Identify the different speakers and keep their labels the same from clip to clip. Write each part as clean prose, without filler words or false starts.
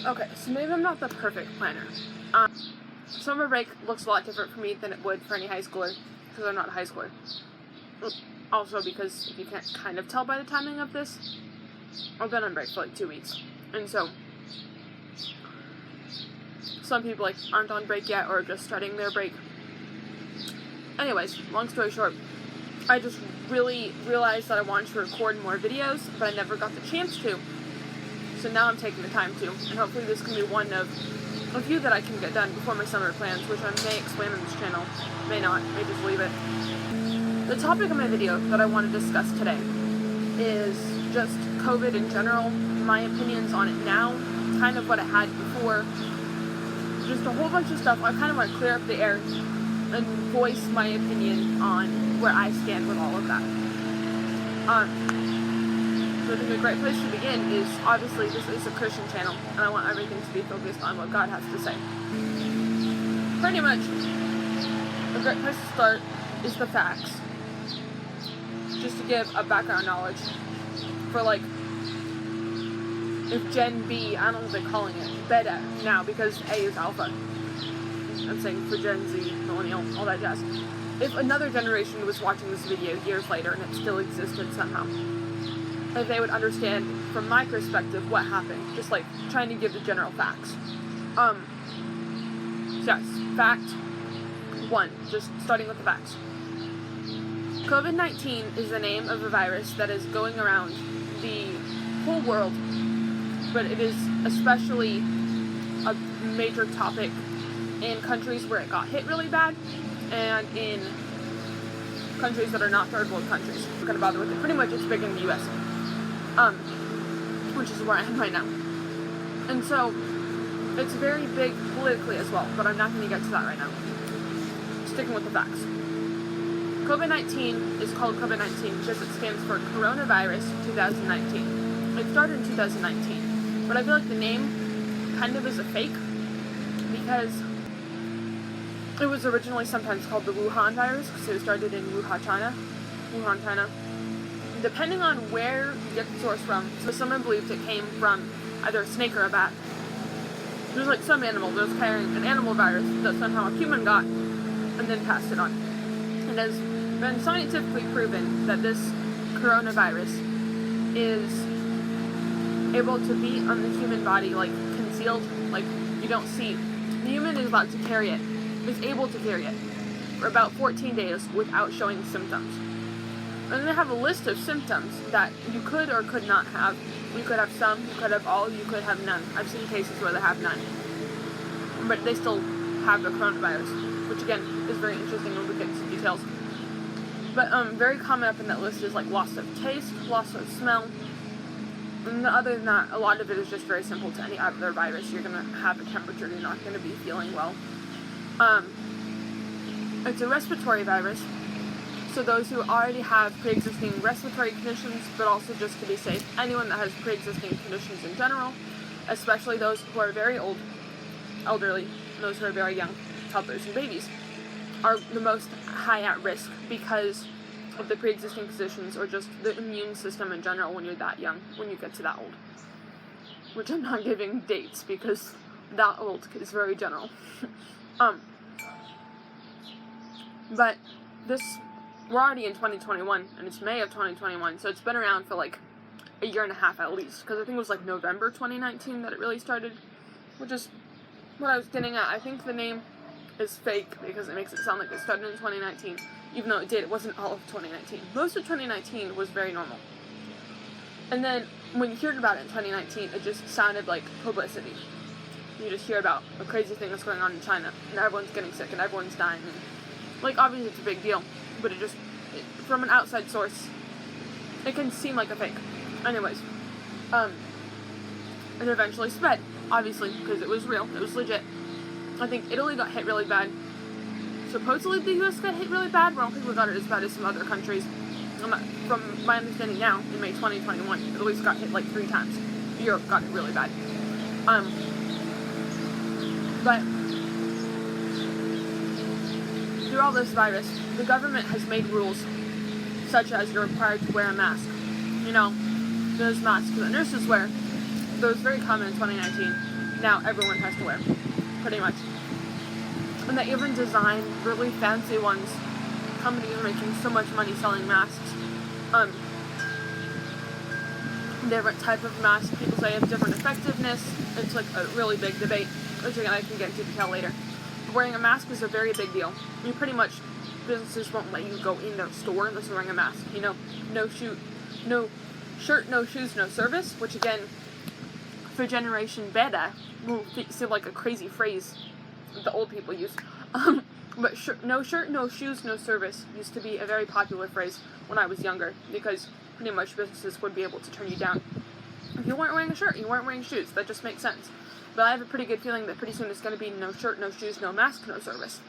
Speaker 1: Okay, so maybe I'm not the perfect planner. Summer break looks a lot different for me than it would for any high schooler, because I'm not a high schooler. Also, because if you can't kind of tell by the timing of this, I've been on break for like 2 weeks. And so, some people like aren't on break yet or are just starting their break. Anyways, long story short, I just really realized that I wanted to record more videos, but I never got the chance to. So now I'm taking the time to, and hopefully this can be one of a few that I can get done before my summer plans, which I may explain on this channel, may not, may just leave it. The topic of my video that I want to discuss today is just COVID in general, my opinions on it now, kind of what I had before, just a whole bunch of stuff. I kind of want to clear up the air and voice my opinion on where I stand with all of that. So I think a great place to begin is, obviously, this is a Christian channel, and I want everything to be focused on what God has to say. Pretty much, a great place to start is the facts. Just to give a background knowledge for, like, if Gen B, I don't know what they're calling it, beta now, because A is alpha. I'm saying for Gen Z, millennial, all that jazz. If another generation was watching this video years later and it still existed somehow, if they would understand from my perspective what happened, just like trying to give the general facts. Yes, fact 1, just starting with the facts. COVID-19 is the name of a virus that is going around the whole world, but it is especially a major topic in countries where it got hit really bad, and in countries that are not third world countries. I'm not gonna bother with it. Pretty much it's big in the US. Which is where I am right now. And so, it's very big politically as well, but I'm not going to get to that right now. Sticking with the facts. COVID-19 is called COVID-19 because it stands for Coronavirus 2019. It started in 2019, but I feel like the name kind of is a fake, because it was originally sometimes called the Wuhan virus, because it started in Wuhan, China. Depending on where you get the source from, so someone believes it came from either a snake or a bat. There's like some animal that was carrying an animal virus that somehow a human got and then passed it on. It has been scientifically proven that this coronavirus is able to be on the human body, like concealed, like you don't see. The human is allowed to carry it, is able to carry it for about 14 days without showing symptoms. And they have a list of symptoms that you could or could not have. You could have some, you could have all, you could have none. I've seen cases where they have none. But they still have the coronavirus, which again is very interesting when we get into details. But very common up in that list is like loss of taste, loss of smell. And other than that, a lot of it is just very simple to any other virus. You're going to have a temperature, you're not going to be feeling well. It's a respiratory virus. So those who already have pre-existing respiratory conditions, but also just to be safe, anyone that has pre-existing conditions in general, especially those who are very old, elderly, those who are very young, toddlers and babies, are the most high at risk because of the pre-existing conditions or just the immune system in general when you're that young, when you get to that old. Which I'm not giving dates because that old is very general. But this... We're already in 2021, and it's May of 2021, so it's been around for like a year and a half at least, because I think it was like November 2019 that it really started, which is what I was getting at. I think the name is fake because it makes it sound like it started in 2019, even though it did. It wasn't all of 2019. Most of 2019 was very normal. And then when you heard about it in 2019, it just sounded like publicity. You just hear about a crazy thing that's going on in China, and everyone's getting sick, and everyone's dying, and, like, obviously it's a big deal. But from an outside source, it can seem like a fake. Anyways, it eventually spread, obviously, because it was real, it was legit. I think Italy got hit really bad. Supposedly the US got hit really bad, but I don't think we got it as bad as some other countries. From my understanding now, in May 2021, Italy's got hit like 3 times. Europe got it really bad. But through all this virus, the government has made rules such as you're required to wear a mask. You know, those masks that nurses wear, that was very common in 2019. now everyone has to wear, pretty much. And they even design really fancy ones. Companies are making so much money selling masks. Different type of masks. People say have different effectiveness. It's like a really big debate, which again I can get into detail later. Wearing a mask is a very big deal. You pretty much, businesses won't let you go in their store unless you're wearing a mask. You know, no shirt, no shoes, no service, which again, for Generation Beta, will seem like a crazy phrase that the old people use. But no shirt, no shoes, no service used to be a very popular phrase when I was younger, because pretty much businesses would be able to turn you down if you weren't wearing a shirt, you weren't wearing shoes. That just makes sense. But I have a pretty good feeling that pretty soon it's going to be no shirt, no shoes, no mask, no service.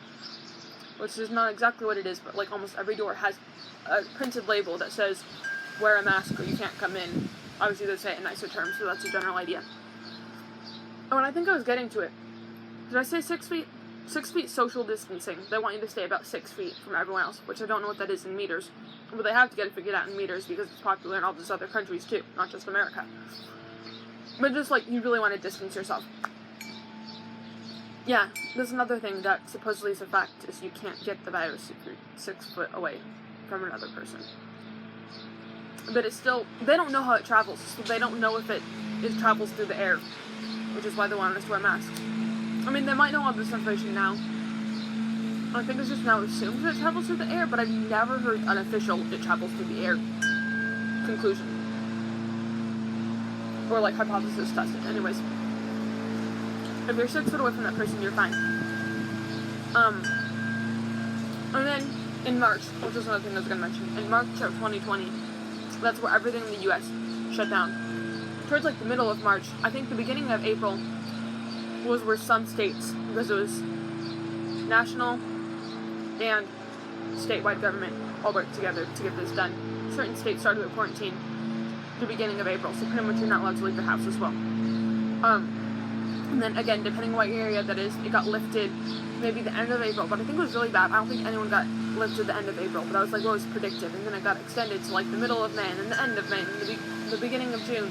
Speaker 1: Which is not exactly what it is, but like almost every door has a printed label that says, wear a mask or you can't come in. Obviously they say it in nicer terms, so that's a general idea. Oh, and I think I was getting to it. Did I say 6 feet? 6 feet social distancing. They want you to stay about 6 feet from everyone else, which I don't know what that is in meters. But they have to get it figured out in meters because it's popular in all these other countries too, not just America. But just like, you really want to distance yourself. Yeah, there's another thing that supposedly is a fact, is you can't get the virus if you're 6 foot away from another person. But it's still, they don't know how it travels, so they don't know if it travels through the air, which is why they want us to wear masks. I mean, they might know all this information now. I think it's just now assumed that it travels through the air, but I've never heard an official it travels through the air conclusion. Or like hypothesis tested. Anyways. If you're 6 foot away from that person, you're fine. And then in March, which is another thing I was going to mention, in March of 2020, that's where everything in the US shut down. Towards like the middle of March, I think the beginning of April was where some states, because it was national and statewide government all worked together to get this done. Certain states started their quarantine the beginning of April, so pretty much you're not allowed to leave the house as well. And then again, depending on what area that is, it got lifted maybe the end of April, but I think it was really bad. I don't think anyone got lifted the end of April, but I was like, what was predicted? And then it got extended to like the middle of May, and then the end of May, and the beginning of June,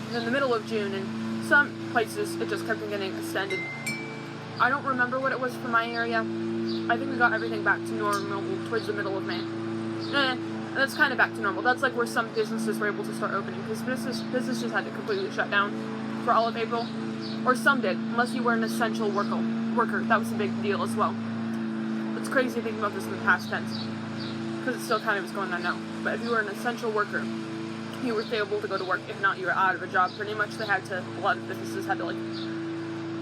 Speaker 1: and then the middle of June, and some places it just kept on getting extended. I don't remember what it was for my area. I think we got everything back to normal towards the middle of May. That's kind of back to normal. That's like where some businesses were able to start opening, because businesses had to completely shut down for all of April. Or some did, unless you were an essential worker. That was a big deal as well. It's crazy thinking about this in the past tense, because it still kind of is going on now. But if you were an essential worker, you were able to go to work. If not, you were out of a job. Pretty much a lot of businesses had to like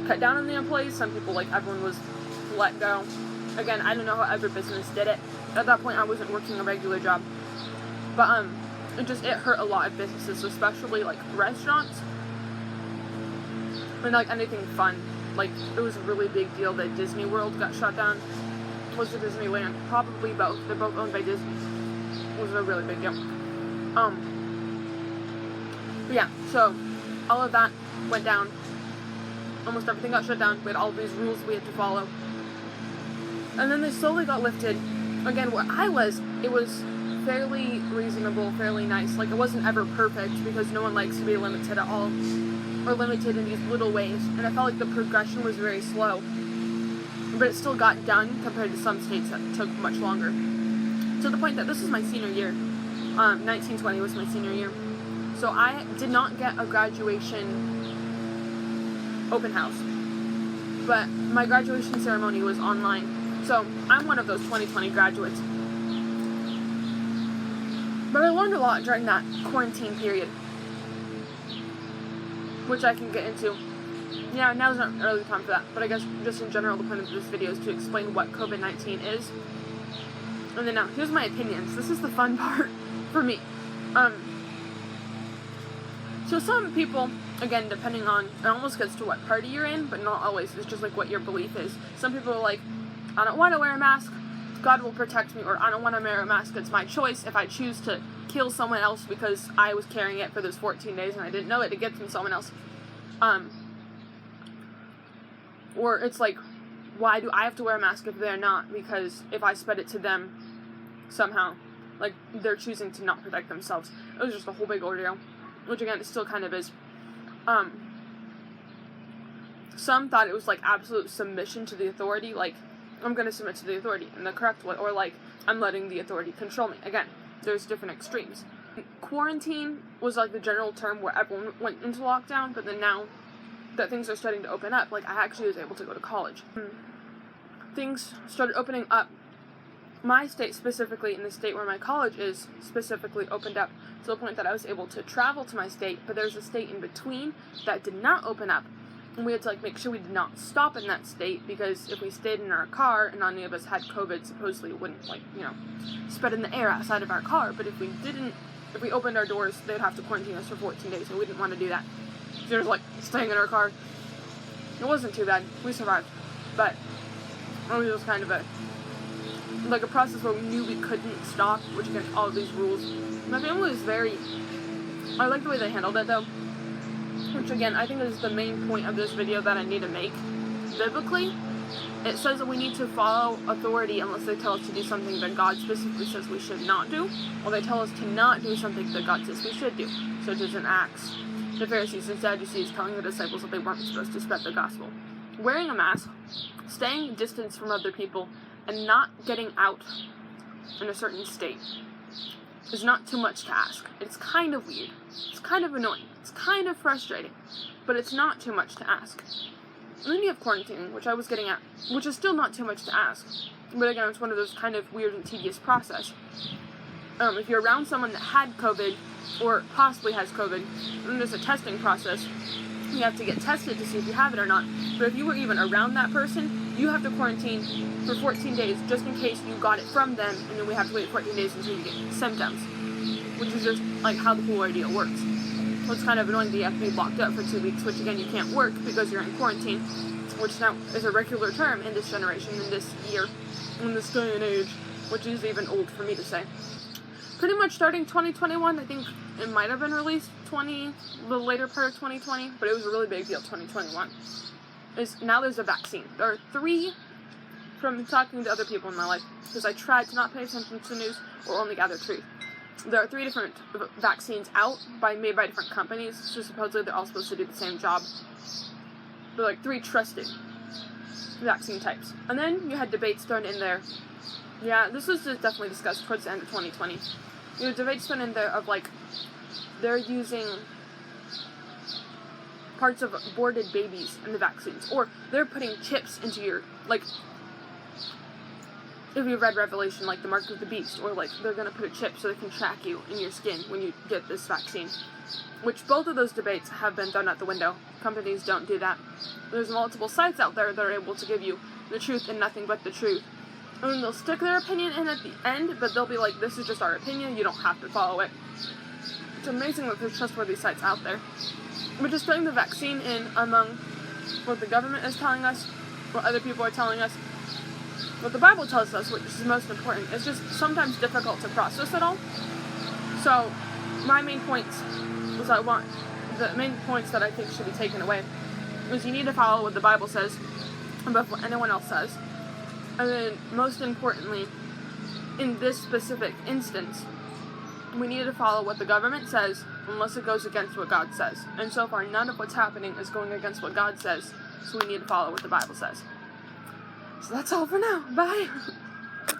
Speaker 1: cut down on the employees. Some people, like everyone was let go. Again, I don't know how every business did it. At that point, I wasn't working a regular job. But it hurt a lot of businesses, especially like restaurants. And like anything fun. Like, it was a really big deal that Disney World got shut down. Was it Disneyland? Probably both. They're both owned by Disney. It was a really big deal. But yeah, so all of that went down. Almost everything got shut down. We had all these rules we had to follow. And then they slowly got lifted. Again, where I was, it was fairly reasonable, fairly nice. Like, it wasn't ever perfect, because no one likes to be limited at all. Or limited in these little ways, and I felt like the progression was very slow, but it still got done compared to some states that took much longer, to the point that this is my senior year. 1920 was my senior year, so I did not get a graduation open house, but my graduation ceremony was online, so I'm one of those 2020 graduates. But I learned a lot during that quarantine period, which I can get into. Yeah, now's not really the time for that, but I guess just in general, the point of this video is to explain what COVID-19 is. And then now, here's my opinions. This is the fun part for me. So some people, again, depending on, it almost gets to what party you're in, but not always. It's just like what your belief is. Some people are like, I don't want to wear a mask, God will protect me, or I don't want to wear a mask, it's my choice. If I choose to kill someone else because I was carrying it for those 14 days and I didn't know it, to get from someone else. Or it's like, why do I have to wear a mask if they're not? Because if I spread it to them somehow, like, they're choosing to not protect themselves. It was just a whole big ordeal, which again, it still kind of is. Some thought it was like absolute submission to the authority, like, I'm going to submit to the authority in the correct way, or like, I'm letting the authority control me. Again, there's different extremes. Quarantine was like the general term where everyone went into lockdown, but then now that things are starting to open up, like, I actually was able to go to college. Things started opening up. My state specifically, in the state where my college is, specifically opened up to the point that I was able to travel to my state, but there's a state in between that did not open up, and we had to, like, make sure we did not stop in that state, because if we stayed in our car and any of us had COVID, supposedly it wouldn't, like, you know, spread in the air outside of our car, but if we opened our doors, they would have to quarantine us for 14 days, and we didn't want to do that. So there's, like, staying in our car. It wasn't too bad. We survived. But it was just kind of a process where we knew we couldn't stop, which against all of these rules. My family was I like the way they handled it, though. Which, again, I think is the main point of this video that I need to make. Biblically, it says that we need to follow authority unless they tell us to do something that God specifically says we should not do, or they tell us to not do something that God says we should do. So it is in Acts. The Pharisees and Sadducees telling the disciples that they weren't supposed to spread the gospel. Wearing a mask, staying distance from other people, and not getting out in a certain state is not too much to ask. It's kind of weird. It's kind of annoying. It's kind of frustrating. But it's not too much to ask. And then you have quarantining, which I was getting at, which is still not too much to ask. But again, it's one of those kind of weird and tedious process. If you're around someone that had COVID, or possibly has COVID, then there's a testing process. You have to get tested to see if you have it or not. But if you were even around that person, you have to quarantine for 14 days just in case you got it from them, and then we have to wait 14 days until you get symptoms, which is just like how the whole ordeal works. So it's kind of annoying that you have to be locked up for 2 weeks, which again, you can't work because you're in quarantine, which now is a regular term in this generation, in this year, in this day and age, which is even old for me to say. Pretty much starting 2021, I think it might have been released the later part of 2020, but it was a really big deal, 2021. Now there's a vaccine. There are 3, from talking to other people in my life, because I tried to not pay attention to news or only gather truth. There are 3 different vaccines out, made by different companies, so supposedly they're all supposed to do the same job. They're like 3 trusted vaccine types. And then you had debates thrown in there. Yeah, this was definitely discussed towards the end of 2020. You know, debates thrown in there of, like, they're using parts of aborted babies in the vaccines, or they're putting chips into your, like, if you've read Revelation, like the mark of the beast, or like they're gonna put a chip so they can track you in your skin when you get this vaccine. Which both of those debates have been thrown out the window. Companies don't do that. There's multiple sites out there that are able to give you the truth and nothing but the truth. And then they'll stick their opinion in at the end, but they'll be like, this is just our opinion, you don't have to follow it. It's amazing that there's trustworthy sites out there. But just putting the vaccine in among what the government is telling us, what other people are telling us, what the Bible tells us, which is most important, is just sometimes difficult to process it all. So, my main points the main points that I think should be taken away is you need to follow what the Bible says above what anyone else says. And then, most importantly, in this specific instance, we need to follow what the government says unless it goes against what God says. And so far, none of what's happening is going against what God says, so we need to follow what the Bible says. So that's all for now. Bye!